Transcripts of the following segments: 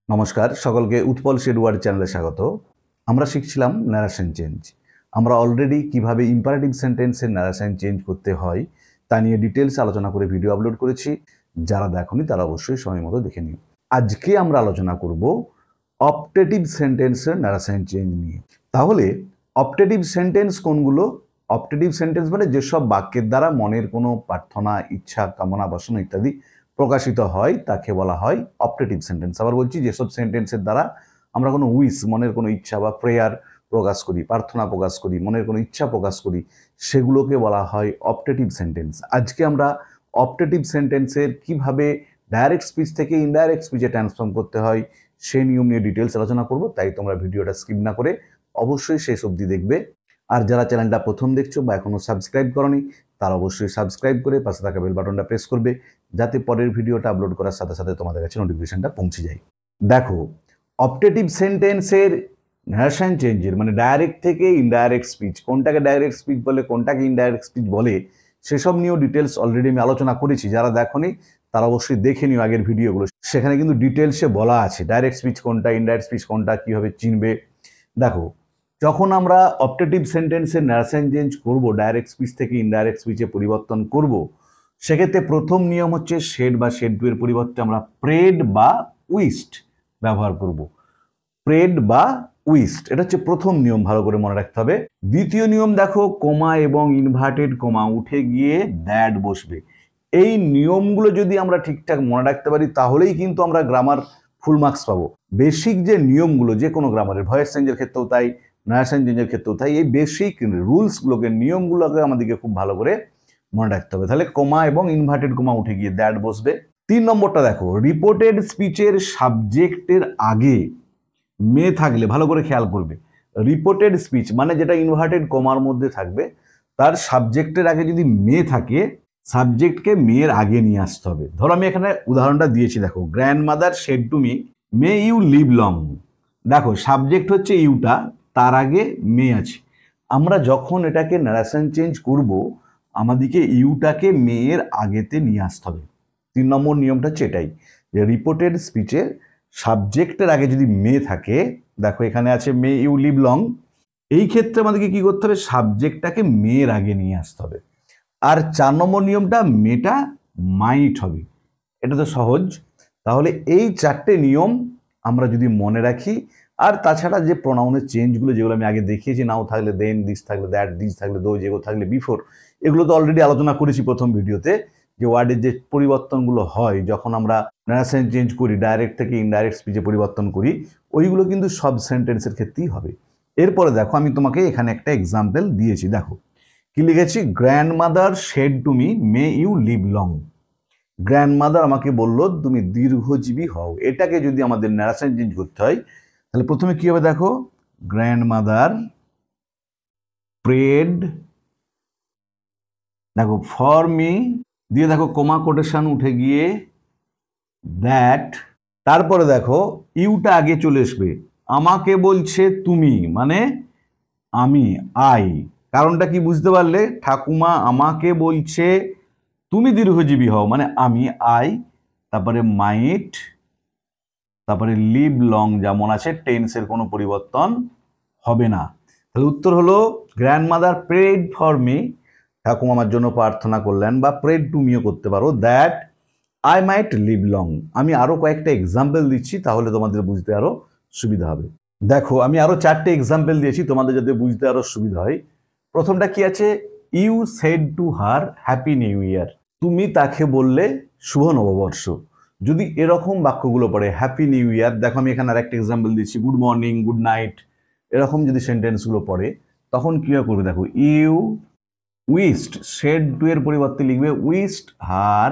নমস্কার সকলকে Utpal shade word চ্যানেলে স্বাগত। আমরা শিখছিলাম ন্যারেশন চেঞ্জ। আমরা অলরেডি কিভাবে ইম্পারেটিভ সেন্টেন্সের ন্যারেশন চেঞ্জ করতে হয় তা নিয়ে ডিটেলস আলোচনা করে ভিডিও আপলোড করেছি। যারা দেখোনি তারা অবশ্যই সময় মতো দেখে নিও। আজকে আমরা আলোচনা করব অপটেটিভ সেন্টেন্সের ন্যারেশন চেঞ্জ নিয়ে। তাহলে অপটেটিভ সেন্টেন্স কোনগুলো? অপটেটিভ সেন্টেন্স মানে যেসব বাক্যের দ্বারা মনের কোনো প্রার্থনা, ইচ্ছা, কামনা, বাসনা ইত্যাদি প্রকাশিত হয় তাকে বলা হয় অপটেটিভ সেন্টেন্স। আবার বলছি, যেসব সেন্টেন্সের দ্বারা আমরা কোনো উইশ, মনের কোনো ইচ্ছা বা প্রেয়ার প্রকাশ করি, প্রার্থনা প্রকাশ করি, মনের কোনো ইচ্ছা প্রকাশ করি, সেগুলোকে বলা হয় অপটেটিভ সেন্টেন্স। আজকে আমরা অপটেটিভ সেন্টেন্সের কিভাবে ডাইরেক্ট স্পিচ থেকে ইনডাইরেক্ট স্পিচে ট্রান্সফর্ম করতে হয় সেই নিয়ম নিয়ে ডিটেলস আলোচনা করব। তাই তোমরা ভিডিওটা স্কিপ না করে অবশ্যই শেষ অবধি দেখবে। আর যারা চ্যানেলটা প্রথম দেখছো বা এখনো সাবস্ক্রাইব করনি তারা অবশ্যই সাবস্ক্রাইব করে পাশে থাকা বেল বাটনটা প্রেস করবে, যাতে পরের ভিডিওটা আপলোড করার সাথে সাথে তোমাদের কাছে নোটিফিকেশনটা পৌঁছে যায়। দেখো, অপটেটিভ সেন্টেন্সের ন্যারেশন চেঞ্জের মানে ডাইরেক্ট থেকে ইনডাইরেক্ট স্পিচ, কোনটাকে ডাইরেক্ট স্পিচ বলে কোনটাকে ইনডাইরেক্ট স্পিচ বলে সেসব নিয়েও ডিটেলস অলরেডি আমি আলোচনা করেছি। যারা দেখোনি তারা অবশ্যই দেখে নিও আগের ভিডিওগুলো, সেখানে কিন্তু ডিটেলসে বলা আছে ডাইরেক্ট স্পিচ কোনটা, ইনডাইরেক্ট স্পিচ কোনটা, কীভাবে চিনবে। দেখো, যখন আমরা অপটেটিভ সেন্টেন্সের ন্যারেশন চেঞ্জ করব, ডাইরেক্ট স্পিচ থেকে ইনডাইরেক্ট স্পিচে পরিবর্তন করব, সেক্ষেত্রে প্রথম নিয়ম হচ্ছে শেড বা শেড টু এর পরিবর্তে আমরা প্রেড বা উইস্ট ব্যবহার করব। প্রেড বা উইস্ট, এটা হচ্ছে প্রথম নিয়ম, ভালো করে মনে রাখতে হবে। দ্বিতীয় নিয়ম দেখো, কোমা এবং ইনভার্টেড কোমা উঠে গিয়ে দ্যাট বসবে। এই নিয়মগুলো যদি আমরা ঠিকঠাক মনে রাখতে পারি তাহলেই কিন্তু আমরা গ্রামার ফুল মার্কস পাবো। বেসিক যে নিয়মগুলো, যে কোনো গ্রামারের, ভয়েস চেঞ্জের ক্ষেত্রেও তাই, ন্যারেশন চেঞ্জের ক্ষেত্রেও তাই, এই বেসিক রুলসগুলোকে, নিয়মগুলোকে আমাদেরকে খুব ভালো করে মনে রাখতে হবে। তাহলে কোমা এবং ইনভার্টেড কোমা উঠে গিয়ে দ্যাট বসবে। 3 নম্বরটা দেখো, রিপোর্টেড স্পিচের সাবজেক্টের আগে মে থাকলে, ভালো করে খেয়াল করবে, রিপোর্টেড স্পিচ মানে যেটা ইনভার্টেড কোমার মধ্যে থাকবে, তার সাবজেক্টের আগে যদি মে থাকে, সাবজেক্টকে মেয়ের আগে নিয়ে আসতে হবে। ধরো আমি এখানে উদাহরণটা দিয়েছি, দেখো, grandmother said to me may you live long. দেখো, সাবজেক্ট হচ্ছে ইউটা, তার আগে মে আছে। আমরা যখন এটাকে ন্যারেশন চেঞ্জ করব, আমাদেরকে ইউটাকে মেয়ের আগেতে নিয়ে আসতে হবে। 3 নম্বর নিয়মটা হচ্ছে এটাই, যে রিপোর্টেড স্পিচের সাবজেক্টের আগে যদি মে থাকে, দেখো এখানে আছে মে ইউ লিভ লং, এই ক্ষেত্রে আমাদেরকে কি করতে হবে, সাবজেক্টটাকে মেয়ের আগে নিয়ে আসতে হবে। আর 4 নম্বর নিয়মটা, মেটা মাইট হবে। এটা তো সহজ। তাহলে এই 4টে নিয়ম আমরা যদি মনে রাখি, আর তাছাড়া যে প্রোনাউনের চেঞ্জগুলো যেগুলো আমি আগে দেখিয়েছি, নাও থাকলে দেন, দিস থাকলে দ্যাট, দিস থাকলে দো, যেগুলো থাকলে বিফোর, এগুলো তো অলরেডি আলোচনা করেছি প্রথম ভিডিওতে, যে ওয়ার্ডের যে পরিবর্তনগুলো হয় যখন আমরা ন্যারেশন চেঞ্জ করি, ডাইরেক্ট থেকে ইনডাইরেক্ট স্পিচে পরিবর্তন করি, ওইগুলো কিন্তু সব সেন্টেন্সের ক্ষেত্রেই হবে। এরপরে দেখো, আমি তোমাকে এখানে একটা এক্সাম্পল দিয়েছি। দেখো কি লিখেছি, grandmother said to me may you live long. Grandmother আমাকে বলল তুমি দীর্ঘজীবী হও। এটাকে যদি আমাদের ন্যারেশন চেঞ্জ করতে হয় তাহলে প্রথমে কি হবে, দেখো, গ্র্যান্ডমাদার প্রেড, দেখো, ফর মি, দিয়ে দেখো কোমা কোটেশন উঠে গিয়ে দ্যাট, তারপরে দেখো ইউটা আগে চলে আসবে, আমাকে বলছে তুমি মানে আমি, আই। কারণটা কি বুঝতে পারলে? ঠাকুমা আমাকে বলছে তুমি দীর্ঘজীবী হও মানে আমি, আই, তারপরে মাইট, তারপরে লিভ লং, যেমন আছে, টেন্সের কোনো পরিবর্তন হবে না। তাহলে উত্তর হলো, গ্র্যান্ডমাদার প্রেড ফর মি, ঠাকুমা আমার জন্য প্রার্থনা করলেন, বা প্রেড টু মিও করতে পারো, that I might live long. আমি আরো কয়েকটা এক্সাম্পল দিচ্ছি, তাহলে তোমাদের বুঝতে আরো সুবিধা হবে। দেখো, আমি আরো 4টে এক্সাম্পল দিয়েছি তোমাদের যাতে বুঝতে আরো সুবিধা হয়। প্রথমটা কি আছে, you said to her happy new year. তুমি তাকে বললে শুভ নববর্ষ। যদি এরকম বাক্যগুলো পড়ে, হ্যাপি নিউ ইয়ার, দেখো আমি এখানে আরেকটা এক্সাম্পল দিচ্ছি, গুড মর্নিং, গুড নাইট, এরকম যদি সেন্টেন্সগুলো পড়ে, তখন কি করবে, দেখো, ইউ উইস্ট, সেড টু এর পরিবর্তে লিখবে উইস্ট হার,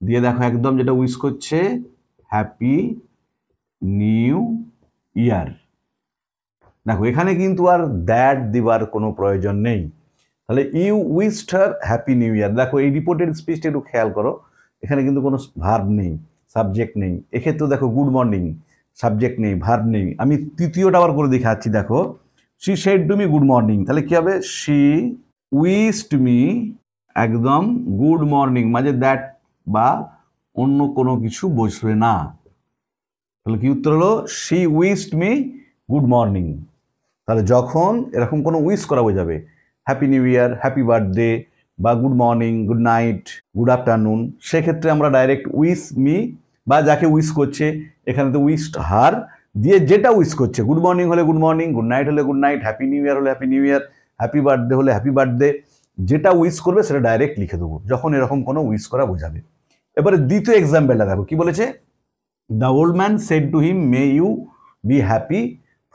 দিয়ে দেখো একদম যেটা উইশ করছে, হ্যাপি নিউ ইয়ার। দেখো এখানে কিন্তু আর দ্যাট দিবার কোনো প্রয়োজন নেই। তাহলে you wished her happy new year. দেখো এই রিপোর্টেড স্পিচটা একটু খেয়াল করো, এখানে কিন্তু কোনো ভার্ব নেই, সাবজেক্ট নেই। এক্ষেত্রে দেখো গুড মর্নিং, সাবজেক্ট নেই, ভার্ব নেই। আমি তৃতীয়টা আবার করে দেখাচ্ছি, দেখো, she said to me good morning, তাহলে কি হবে, শি উইশড মি একদম গুড মর্নিং, মাঝে দ্যাট বা অন্য কোনো কিছু বসবে না। তাহলে কি উত্তর হলো she wished me good morning. তাহলে যখন এরকম কোনো উইশ করা বোঝাবে, happy new year, happy birthday বা good morning, good night, good afternoon, সেক্ষেত্রে আমরা ডাইরেক্ট উইশ মি বা যাকে উইশ করছে এখানে তো উইশড হার দিয়ে যেটা উইশ করছে, গুড মর্নিং হলে গুড মর্নিং, গুড নাইট হলে good night, happy new year হলে happy new year, happy birthday হলে হ্যাপি বার্থডে, যেটা উইশ করবে সেটা ডাইরেক্ট লিখে দেবো যখন এরকম কোনো উইশ করা বোঝাবে। এবারে দ্বিতীয় এক্সাম্পলটা দেখো কি বলেছে, the old man said to him may you be happy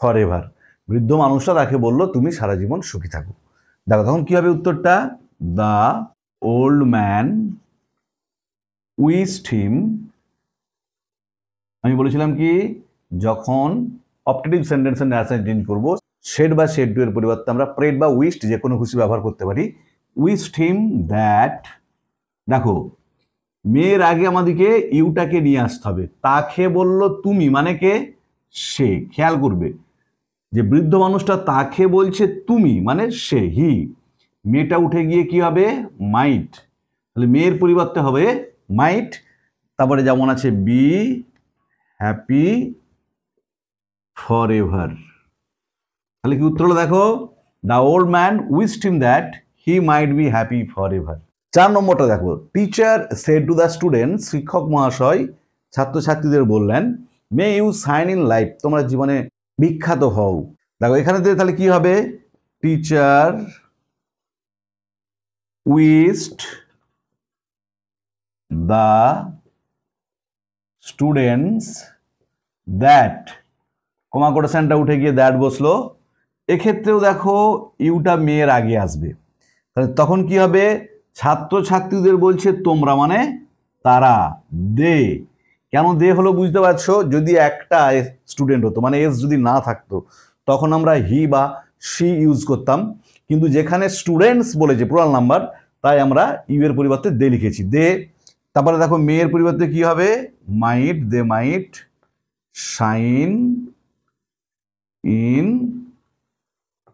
for ever. বৃদ্ধ মানুষটা তাকে বললো তুমি সারা জীবন সুখী থাকো। দেখো তখন কি হবে উত্তরটা, দ্য ওল্ড ম্যান উইশড হিম, আমি বলেছিলাম কি যখন অপটেটিভ সেন্টেন্সের ন্যারেশন চেঞ্জ করবো শেড বা শেড টু এর পরিবর্তে আমরা প্রেড বা উইশড যে কোনো খুশি ব্যবহার করতে পারি। উইশড হিম দ্যাট, দেখো মেয়ের আগে আমাদেরকে ইউটাকে নিয়ে আসতে হবে, তাকে বললো তুমি মানে কে, সে। খেয়াল করবে যে বৃদ্ধ মানুষটা তাকে বলছে তুমি মানে সে, হি, মেয়েটা উঠে গিয়ে কি হবে মাইট, তাহলে মেয়ের পরিবর্তে হবে মাইট, তারপরে যেমন আছে বি হ্যাপি ফর এভার। তাহলে কি উত্তর হলো দেখো, the old man wished him that he might be happy for ever. 4 নম্বরটা দেখো, teacher said to the student, শিক্ষক মহাশয় ছাত্রছাত্রীদের বললেন may you shine in life, তোমরা জীবনে বিখ্যাত হও। দেখো এখানে তাহলে কি হবে, teacher wished the students that, comma কোটেশনটা উঠে গিয়ে দ্যাট বসলো, এক্ষেত্রেও দেখো ইউটা মেয়ের আগে আসবে, তাহলে তখন কি হবে, ছাত্রছাত্রীদের বলছে তোমরা মানে তারা, দে, কেন দে হলো বুঝতে পারছো, যদি একটা স্টুডেন্ট হতো মানে এস যদি না থাকতো তখন আমরা হি বা শি ইউজ করতাম, কিন্তু যেখানে স্টুডেন্টস বলেছে প্লুরাল নাম্বার তাই আমরা ইউ এর পরিবর্তে দে লিখেছি, দে। তারপরে দেখো মেয়ের পরিবর্তে কি হবে, might, they might shine in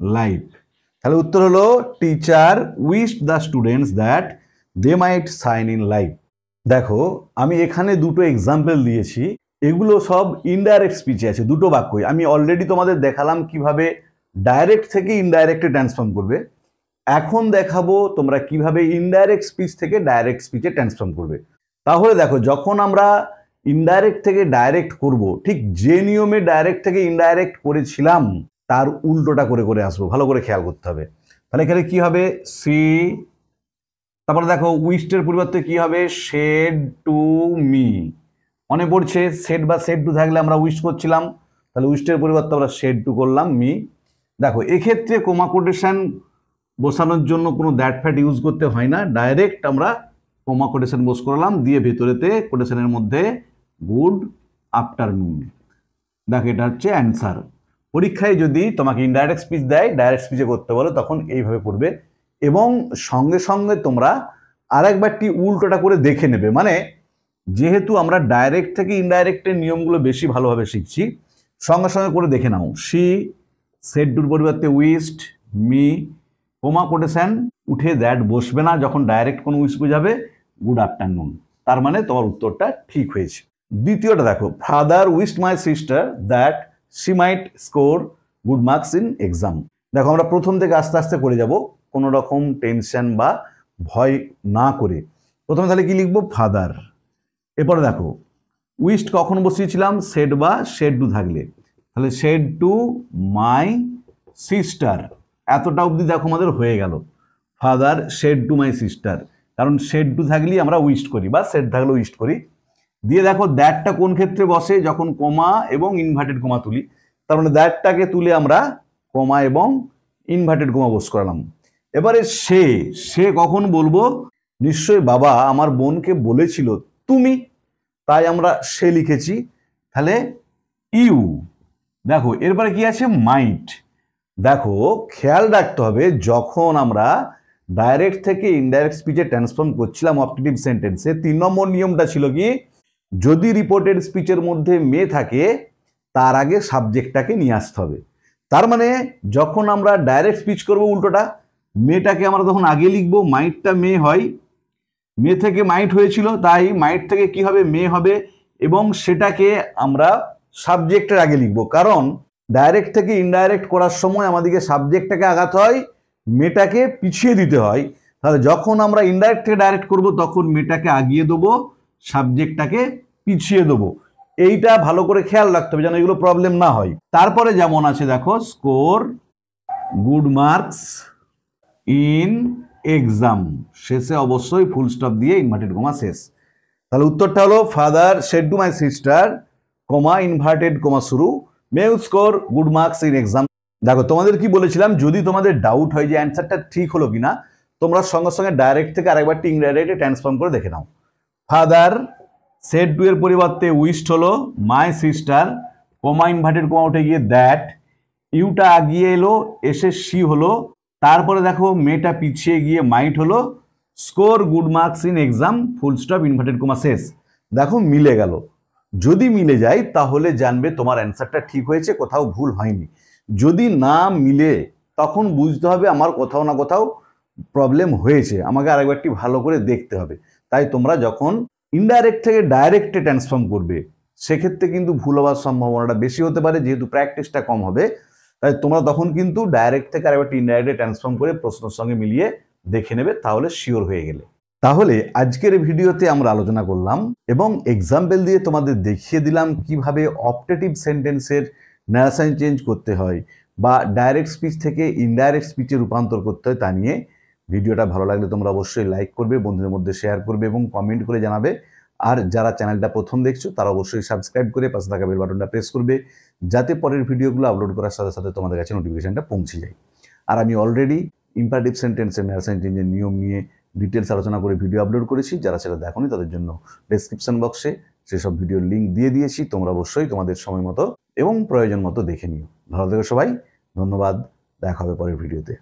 life. তাহলে উত্তর হলো teacher wished the students that they might shine in life. দেখো আমি এখানে দুটো এক্সাম্পল দিয়েছি, এগুলো সব ইনডাইরেক্ট স্পিচে আছে, দুটো বাক্যই। আমি অলরেডি তোমাদের দেখালাম কিভাবে ডাইরেক্ট থেকে ইনডাইরেক্টে ট্রান্সফর্ম করবে, এখন দেখাবো তোমরা কিভাবে ইনডাইরেক্ট স্পিচ থেকে ডাইরেক্ট স্পিচে ট্রান্সফর্ম করবে। তাহলে দেখো যখন আমরা ইনডাইরেক্ট থেকে ডাইরেক্ট করব, ঠিক যে নিয়মে ডাইরেক্ট থেকে ইনডাইরেক্ট করেছিলাম তার উল্টোটা করে করে আসবো, ভালো করে খেয়াল করতে হবে। তাহলে এখানে কি হবে, সি, তারপরে দেখো উইশডের পরিবর্তে কি হবে, শেড টু মি, মনে পড়ছে সেড বা সেড টু থাকলে আমরা উইশ করছিলাম, তাহলে উইশডের পরিবর্তে আমরা শেড টু করলাম মি। দেখো এক্ষেত্রে কোমা কোটেশন বসানোর জন্য কোনো দ্যাট ফ্যাট ইউজ করতে হয় না, ডাইরেক্ট আমরা কোমা কোটেশন বস করলাম, দিয়ে ভেতরেতে কোটেশনের মধ্যে গুড আফটারনুন। দেখো এটা হচ্ছে অ্যান্সার। পরীক্ষায় যদি তোমাকে ইনডাইরেক্ট স্পিচ দেয়, ডাইরেক্ট স্পিচে করতে বলো তখন এইভাবে করবে, এবং সঙ্গে সঙ্গে তোমরা আরেকবারটি উল্টোটা করে দেখে নেবে, মানে যেহেতু আমরা ডাইরেক্ট থেকে ইনডাইরেক্টের নিয়মগুলো বেশি ভালোভাবে শিখছি, সঙ্গে সঙ্গে করে দেখে নাও, শি সেড টুর পরিবর্তে উইশড, মি, কোমা কোটেশন উঠে দ্যাট বসবে না যখন ডাইরেক্ট কোনো উইশ বোঝাবে, গুড আফটারনুন, তার মানে তোমার উত্তরটা ঠিক হয়েছে। দ্বিতীয়টা দেখো, father wished my sister that she might score good marks in exam. দেখো আমরা প্রথম থেকে আস্তে আস্তে করে যাব, কোনো রকম টেনশন বা ভয় না করে। প্রথমে তাহলে কি লিখবো, ফাদার, এরপরে দেখো উইশড কখন বসিয়েছিলাম, সেড বা শেড টু থাকলে, তাহলে শেড টু মাই সিস্টার, এতটা অবধি দেখো আমাদের হয়ে গেল, father said to my sister, কারণ শেড টু থাকলেই আমরা উইশড করি বা সেড থাকলে উইশড করি। দিয়ে দেখো দ্যাটটা কোন ক্ষেত্রে বসে, যখন কমা এবং ইনভার্টেড কমা তুলি, তার মানে দ্যাটটাকে তুলে আমরা কমা এবং ইনভার্টেড কমা বস করালাম। এবারে সে কখন বলবো, নিশ্চয়ই বাবা আমার বোনকে বলেছিল তুমি, তাই আমরা সে লিখেছি, তাহলে ইউ। দেখো এরপরে কি আছে, মাইট। দেখো খেয়াল রাখতে হবে যখন আমরা ডাইরেক্ট থেকে ইনডাইরেক্ট স্পিচে ট্রান্সফর্ম করছিলাম অপটেটিভ সেন্টেন্সে, 3 নম্বর নিয়মটা ছিল কি, যদি রিপোর্টেড স্পিচের মধ্যে মে থাকে তার আগে সাবজেক্টটাকে নিয়ে আসতে হবে। তার মানে যখন আমরা ডাইরেক্ট স্পিচ করব উল্টোটা, মেটাকে আমরা তখন আগে লিখবো, মাইটটা মে হয়, মে থেকে মাইট হয়েছিল তাই মাইট থেকে কি হবে, মে হবে, এবং সেটাকে আমরা সাবজেক্টের আগে লিখবো, কারণ ডাইরেক্ট থেকে ইনডাইরেক্ট করার সময় আমাদেরকে সাবজেক্টটাকে আগাতে হয়, মেটাকে পিছিয়ে দিতে হয়। তাহলে যখন আমরা ইনডাইরেক্ট থেকে ডাইরেক্ট করব তখন মেটাকে আগিয়ে দেবো, সাবজেক্টটাকে পিছিয়ে দেবো। এইটা ভালো করে খেয়াল রাখতে হবে যেন এগুলো প্রবলেম না হয়। তারপরে যেমন আছে দেখো, score good marks in exam, শেষে অবশ্যই ফুল স্টপ দিয়ে ইনভার্টেড কমা শেষ। তাহলে উত্তরটা হলো father said to my sister, comma inverted comma শুরু, may you score good marks in exam. দেখো তোমাদের কি বলেছিলাম, যদি তোমাদের ডাউট হয় যে অ্যান্সারটা ঠিক হলো কিনা, তোমরা সঙ্গে সঙ্গে ডাইরেক্ট থেকে আরেকবারটি ইনডাইরেক্টে ট্রান্সফর্ম করে দেখে নাও। ফাদার সেড টু এর পরিবর্তে উইস্ট হলো, মাই সিস্টার, কমা ইনভার্টেড কমা উঠে গিয়ে দ্যাট, ইউটা আগিয়ে এলো, এসে সি হলো, তারপরে দেখো মেটা পিছিয়ে গিয়ে মাইট হলো, score good marks in exam, full stop inverted comma শেষ। দেখো মিলে গেল। যদি মিলে যায় তাহলে জানবে তোমার অ্যান্সারটা ঠিক হয়েছে, কোথাও ভুল হয়নি। যদি না মিলে তখন বুঝতে হবে আমার কোথাও না কোথাও প্রবলেম হয়েছে, আমাকে আরেকবারটি ভালো করে দেখতে হবে। তাই তোমরা যখন ইনডাইরেক্ট থেকে ডাইরেক্টে ট্রান্সফর্ম করবে সেক্ষেত্রে কিন্তু ভুল হওয়ার সম্ভাবনাটা বেশি হতে পারে, যেহেতু প্র্যাকটিসটা কম হবে। তাই তোমরা তখন কিন্তু ডাইরেক্ট থেকে আরেকবারটি ইনডাইরেক্টে ট্রান্সফর্ম করে প্রশ্নের সঙ্গে মিলিয়ে দেখে নেবে, তাহলে শিওর হয়ে গেলে। তাহলে আজকের ভিডিওতে আমরা আলোচনা করলাম এবং এক্সাম্পল দিয়ে তোমাদের দেখিয়ে দিলাম কিভাবে অপটেটিভ সেন্টেন্সের ন্যারেশন চেঞ্জ করতে হয় বা ডাইরেক্ট স্পিচ থেকে ইনডাইরেক্ট স্পিচে রূপান্তর করতে হয় তা নিয়ে। ভিডিওটা ভালো লাগলে তোমরা অবশ্যই লাইক করবে, বন্ধুদের মধ্যে শেয়ার করবে এবং কমেন্ট করে জানাবে। আর যারা চ্যানেলটা প্রথম দেখছো তারা অবশ্যই সাবস্ক্রাইব করে পাশে থাকা বেল বাটনটা প্রেস করবে, যাতে পরের ভিডিওগুলো আপলোড করার সাথে সাথে তোমাদের কাছে নোটিফিকেশনটা পৌঁছে যায়। আর আমি অলরেডি ইম্পারেটিভ সেন্টেন্সের ন্যারেশন চেঞ্জের নিয়ম নিয়ে ডিটেলস আলোচনা করে ভিডিও আপলোড করেছি। যারা সেটা দেখোনি তাদের জন্য ডেসক্রিপশন বক্সে সেসব ভিডিওর লিঙ্ক দিয়ে দিয়েছি, তোমরা অবশ্যই তোমাদের সময় মতো এবং প্রয়োজন মতো দেখে নিও। ভালো থেকো সবাই, ধন্যবাদ, দেখা হবে পরের ভিডিওতে।